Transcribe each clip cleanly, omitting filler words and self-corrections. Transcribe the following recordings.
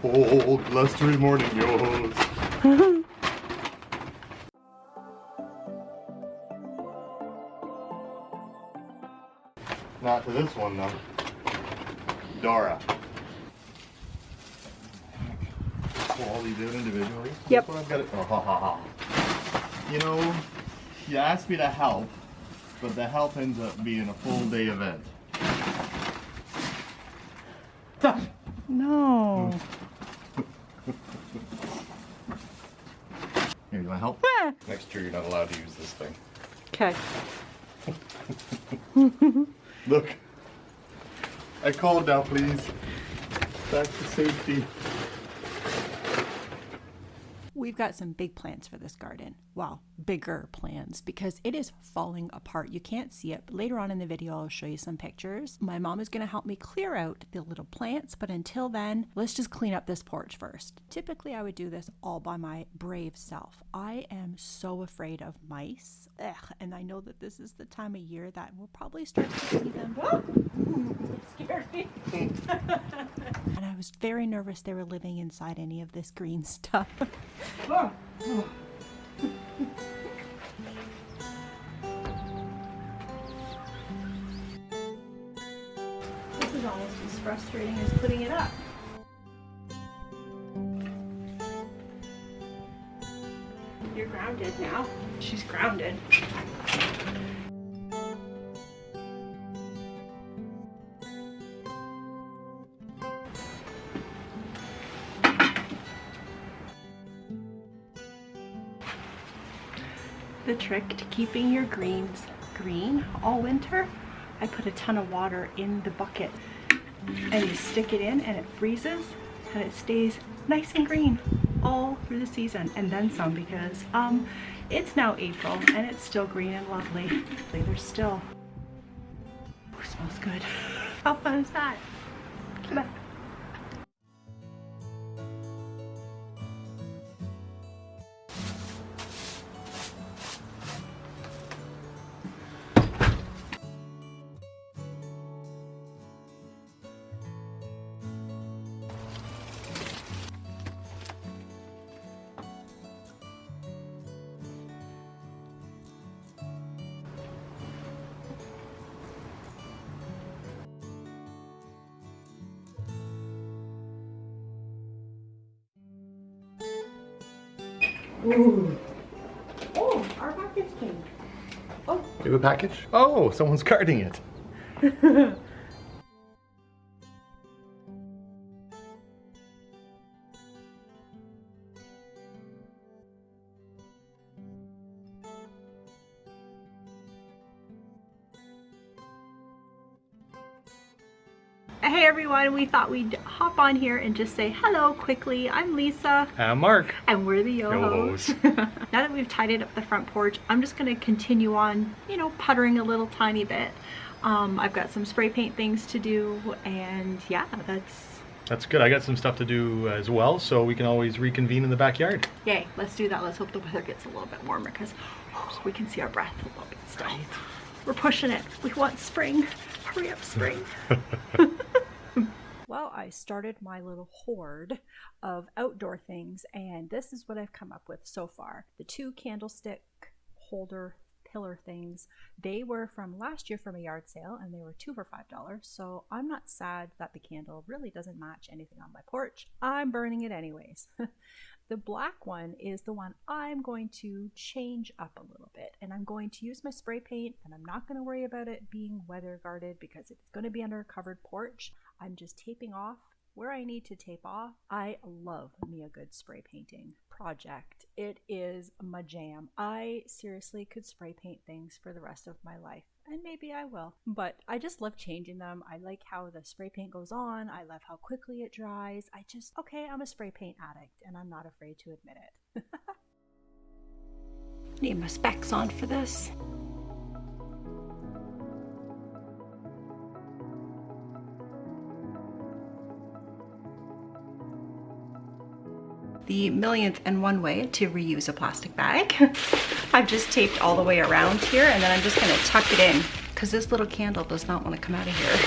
Cold, blustery morning, Johos. Not to this one though. Dora. Pull all these out individually. Yep. That's what I've got it. Oh, ha, ha, ha. You know, you asked me to help, but the help ends up being a full day event. No. Here, you want to help? Next year you're not allowed to use this thing. Okay. Look. I called now, please. Back to safety. We've got some big plans for this garden. Well, bigger plans because it is falling apart. You can't see it, but later on in the video, I'll show you some pictures. My mom is going to help me clear out the little plants, but until then, let's just clean up this porch first. Typically, I would do this all by my brave self. I am so afraid of mice. Ugh, and I know that this is the time of year that we'll probably start to see them. It scared me. And I was very nervous they were living inside any of this green stuff. This is almost as frustrating as putting it up. You're grounded now. She's grounded. The trick to keeping your greens green all winter, I put a ton of water in the bucket and you stick it in and it freezes and it stays nice and green all through the season and then some because it's now April and it's still green and lovely. There's still, oh, smells good. How fun is that? Come on. Ooh. Oh, our package came. Oh. You have a package? Oh, someone's guarding it. Hey everyone, we thought we'd hop on here and just say hello quickly. I'm Lisa. I'm Mark. And we're the Johos. Now that we've tidied up the front porch, I'm just going to continue on, puttering a little tiny bit. I've got some spray paint things to do and yeah, That's good. I got some stuff to do as well, so we can always reconvene in the backyard. Yay, let's do that. Let's hope the weather gets a little bit warmer because we can see our breath a little bit still. We're pushing it. We want spring. Hurry up, spring. Well, I started my little hoard of outdoor things, and this is what I've come up with so far. The 2 candlestick holder pillar things, they were from last year from a yard sale, and they were 2 for $5, so I'm not sad that the candle really doesn't match anything on my porch. I'm burning it anyways. The black one is the one I'm going to change up a little bit, and I'm going to use my spray paint, and I'm not going to worry about it being weather guarded because it's going to be under a covered porch. I'm just taping off where I need to tape off. I love me a good spray painting project. It is my jam. I seriously could spray paint things for the rest of my life, and maybe I will, but I just love changing them. I like how the spray paint goes on. I love how quickly it dries. I'm a spray paint addict, and I'm not afraid to admit it. Need my specs on for this. The 1,000,001 way to reuse a plastic bag. I've just taped all the way around here, and then I'm just going to tuck it in because this little candle does not want to come out of here.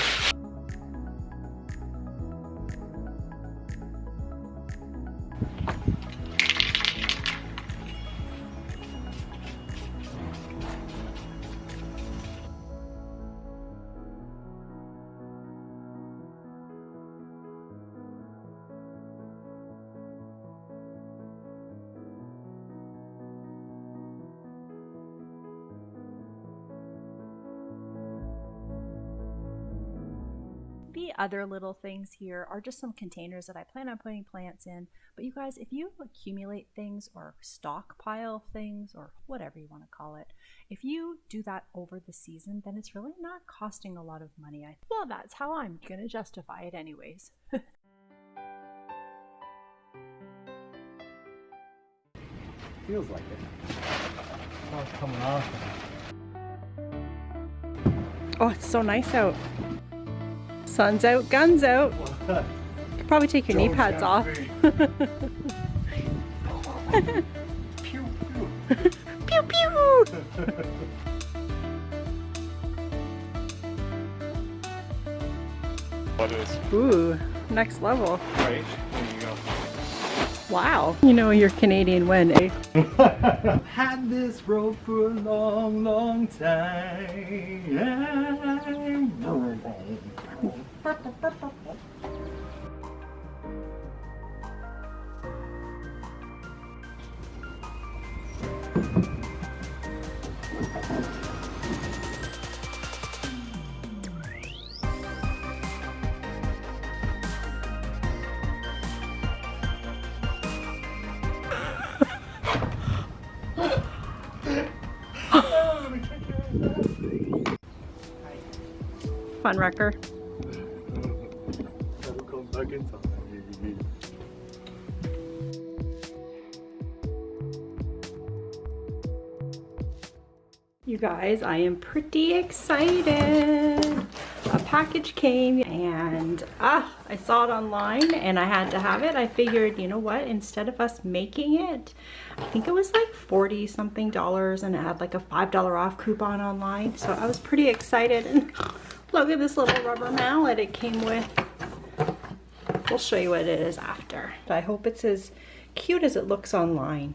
The other little things here are just some containers that I plan on putting plants in. But you guys, if you accumulate things or stockpile things or whatever you want to call it, if you do that over the season, then it's really not costing a lot of money. Well, that's how I'm going to justify it anyways. Feels like it. Oh, it's coming off. Oh, it's so nice out. Sun's out, guns out. Could probably take your knee pads off. Pew, Pew pew! What is? Ooh, next level. Right, there you go. Wow. You know you're Canadian when, eh? Had this rope for a long, long time. Fun wrecker. That'll come back inside. You guys, I am pretty excited. A package came and I saw it online and I had to have it. I figured, you know what, instead of us making it, I think it was like 40 something dollars and it had like a $5 off coupon online. So I was pretty excited, and look at this little rubber mallet it came with. We'll show you what it is after. I hope it's as cute as it looks online.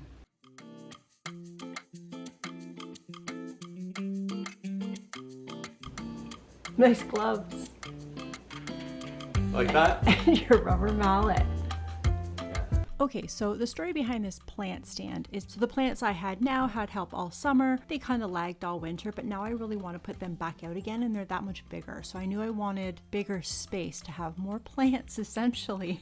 Nice gloves. Like that? And your rubber mallet. Okay, so the story behind this plant stand is, so the plants I had now had help all summer. They kind of lagged all winter, but now I really want to put them back out again and they're that much bigger. So I knew I wanted bigger space to have more plants essentially.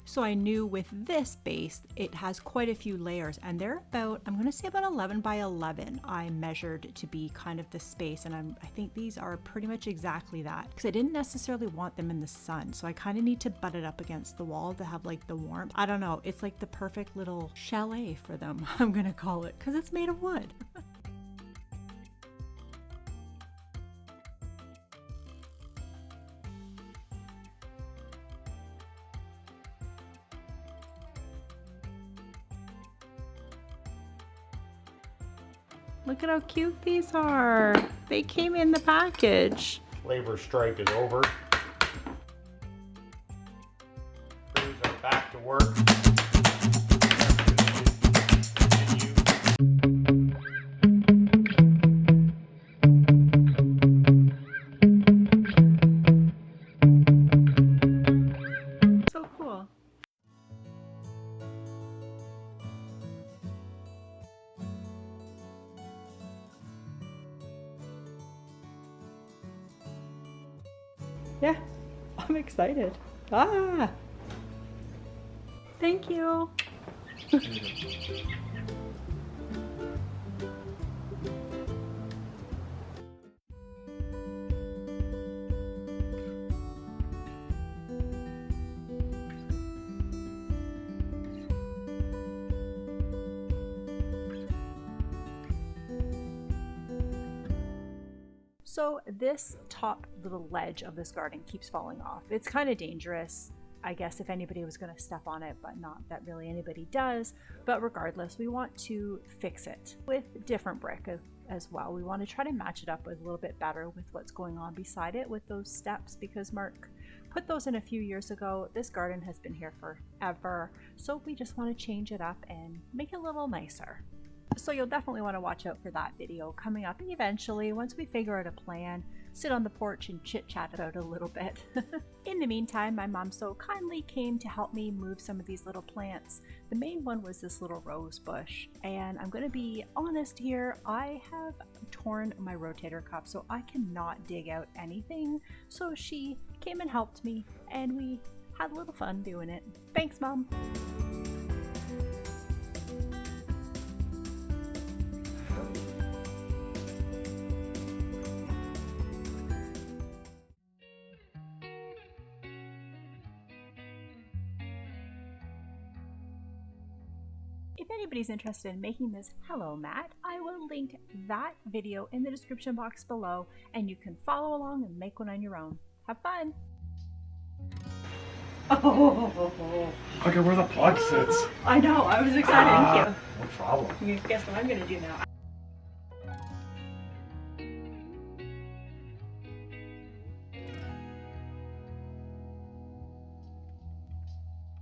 So I knew with this base, it has quite a few layers and they're about, I'm going to say about 11 by 11. I measured to be kind of the space, and I think these are pretty much exactly that, because I didn't necessarily want them in the sun. So I kind of need to butt it up against the wall to have like the warmth. I don't know, it's like the perfect little chalet for them, I'm gonna call it, because it's made of wood. Look at how cute these are. They came in the package. Labor strike is over. Crews are back to work. So cool. Yeah, I'm excited. Ah! Thank you. So this top little ledge of this garden keeps falling off. It's kind of dangerous, I guess, if anybody was going to step on it, but not that really anybody does. But regardless, we want to fix it with different brick. as well. We want to try to match it up with a little bit better with what's going on beside it with those steps, because Mark put those in a few years ago. This garden has been here forever, so we just want to change it up and make it a little nicer. So you'll definitely want to watch out for that video coming up eventually once we figure out a plan, sit on the porch and chit chat about it a little bit. In the meantime, my mom so kindly came to help me move some of these little plants. The main one was this little rose bush, and I'm going to be honest here, I have torn my rotator cuff, so I cannot dig out anything. So she came and helped me, and we had a little fun doing it. Thanks, Mom! If anybody's interested in making this hello mat, I will link that video in the description box below, and you can follow along and make one on your own. Have fun! Oh, Okay, where the plug sits. I know, I was excited. No problem. You guess what I'm going to do now.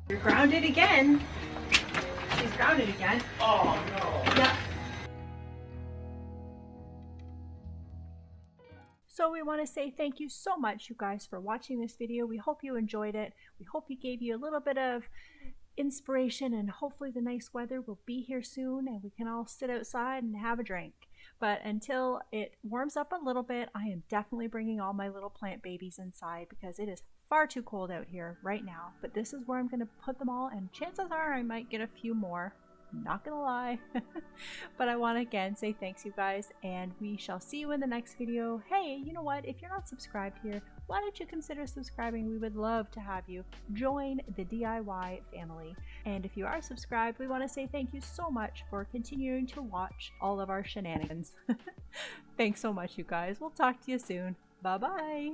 You're grounded again. She's grounded again. Oh no. Yeah. So we want to say thank you so much, you guys, for watching this video. We hope you enjoyed it. We hope it gave you a little bit of inspiration, and hopefully the nice weather will be here soon and we can all sit outside and have a drink. But until it warms up a little bit, I am definitely bringing all my little plant babies inside because it is far too cold out here right now. But this is where I'm going to put them all, and chances are I might get a few more. Not gonna lie. But I want to again say thanks, you guys, and we shall see you in the next video. Hey, you know what? If you're not subscribed here, why don't you consider subscribing? We would love to have you join the DIY family. And if you are subscribed, we want to say thank you so much for continuing to watch all of our shenanigans. Thanks so much, you guys. We'll talk to you soon. Bye bye.